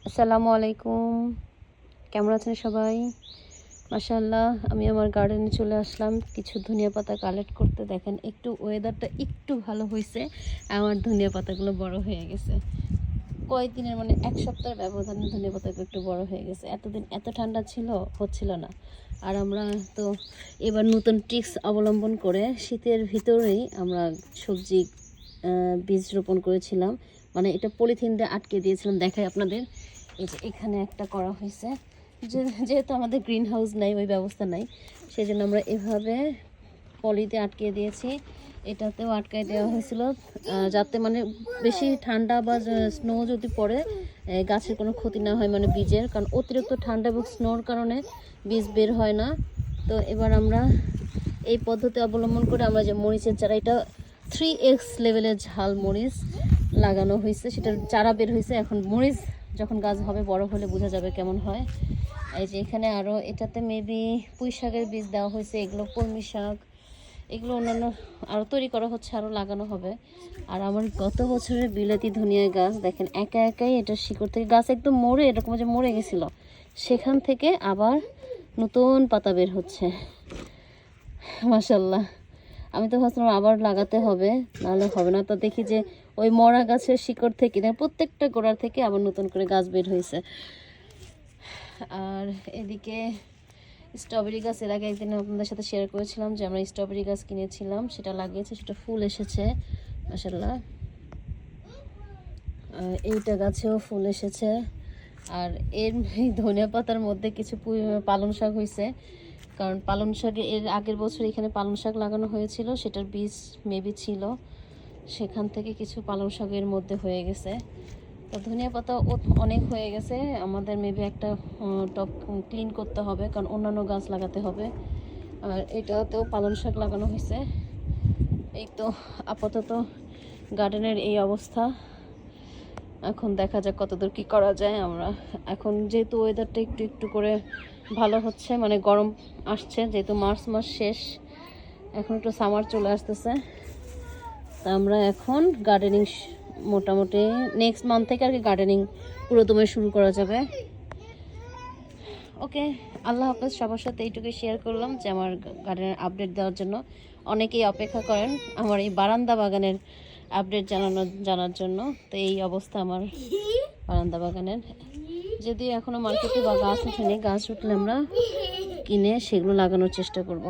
আসসালামু আলাইকুম, কেমন আছেন সবাই? মাশাআল্লাহ, আমি আমার গার্ডেনে চলে আসলাম কিছু ধনিয়া পাতা কালেক্ট করতে। দেখেন একটু ওয়েদারটা একটু ভালো হয়েছে, আমার ধনিয়া পাতাগুলো বড় হয়ে গেছে। কয়েকদিনের মানে এক সপ্তাহের ব্যবধানে ধনিয়া পাতাগুলো একটু বড় হয়ে গেছে। এতদিন এত ঠান্ডা হচ্ছিল না। আর আমরা তো এবার নতুন ট্রিক্স অবলম্বন করে শীতের ভিতরেই আমরা সবজি বীজ রোপণ করেছিলাম। মানে এটা পলিথিন দিয়ে আটকে দিয়েছিলাম, দেখাই আপনাদের। এই যে এখানে একটা করা হয়েছে, যেহেতু আমাদের গ্রিন হাউস নাই, ওই ব্যবস্থা নাই, সেই জন্য আমরা এভাবে পলিতে আটকে দিয়েছি। এটাতেও আটকায় দেওয়া হয়েছিল যাতে মানে বেশি ঠান্ডা বা স্নো যদি পড়ে গাছের কোনো ক্ষতি না হয়, মানে বীজের, কারণ অতিরিক্ত ঠান্ডা এবং স্নোর কারণে বীজ বের হয় না। তো এবার আমরা এই পদ্ধতি অবলম্বন করে আমরা যে মরিচের চারা, এটা 3x লেভেলের ঝাল মরিচ লাগানো হয়েছে, সেটার চারা বের হয়েছে। এখন মরিচ যখন গাছ হবে, বড় হলে বোঝা যাবে কেমন হয়। এই যে এখানে আরও এটাতে মেবি পুঁই শাকের বীজ দেওয়া হয়েছে, এগুলো কলমি শাক, এগুলো অন্যান্য আরও তৈরি করা হচ্ছে, আরও লাগানো হবে। আর আমার গত বছরের বিলাতি ধনিয়া গাছ দেখেন একা একাই এটা শিকড় থেকে, গাছ একদম মরে এরকম যে মরে গেছিলো, সেখান থেকে আবার নতুন পাতা বের হচ্ছে। মাশাল্লাহ, আমি তো ভাবছিলাম আবার লাগাতে হবে, নাহলে হবে না। তো দেখি যে ওই মরা গাছের শিকড় থেকে, প্রত্যেকটা গোড়ার থেকে আবার নতুন করে গাছ বের হয়েছে। আর এদিকে স্ট্রবেরি গাছ, এর আগে একদিন আপনাদের সাথে শেয়ার করেছিলাম যে আমরা স্ট্রবেরি গাছ কিনেছিলাম, সেটা লাগিয়েছে, সেটা ফুল এসেছে মাশাল্লাহ। এইটা গাছেও ফুল এসেছে। আর এর ধনিয়া পাতার মধ্যে কিছু পালং শাক হয়েছে, কারণ পালং শাকে এর আগের বছর এখানে পালং শাক লাগানো হয়েছিল, সেটার বীজ মেবি ছিল, সেখান থেকে কিছু পালং শাকের মধ্যে হয়ে গেছে। তো ধনিয়া পাতা অনেক হয়ে গেছে, আমাদের মেবি একটা টব ক্লিন করতে হবে, কারণ অন্যান্য গাছ লাগাতে হবে। আর এটাতেও পালং শাক লাগানো হয়েছে। এই তো আপাতত গার্ডেনের এই অবস্থা। এখন দেখা যাক কতদূর কি করা যায়। আমরা এখন যেহেতু ওয়েদারটা একটু একটু করে ভালো হচ্ছে, মানে গরম আসছে, যেহেতু মার্চ মাস শেষ, এখন একটু সামার চলে আসতেছে, তা আমরা এখন গার্ডেনিং মোটামুটি নেক্সট মান্থ থেকে আর কি গার্ডেনিং পুরোদমে শুরু করা যাবে। ওকে, আল্লাহ হাফেজ। সবার সাথে এইটুকুই শেয়ার করলাম যে আমার গার্ডেনের আপডেট দেওয়ার জন্য অনেকেই অপেক্ষা করেন আমার এই বারান্দা বাগানের আপডেট জানার জন্য। তো এই অবস্থা আমার বারান্দা বাগানের, যদিও এখনও মার্কেটে বা গাছ উঠেনি, গাছ উঠলে আমরা কিনে সেগুলো লাগানোর চেষ্টা করব।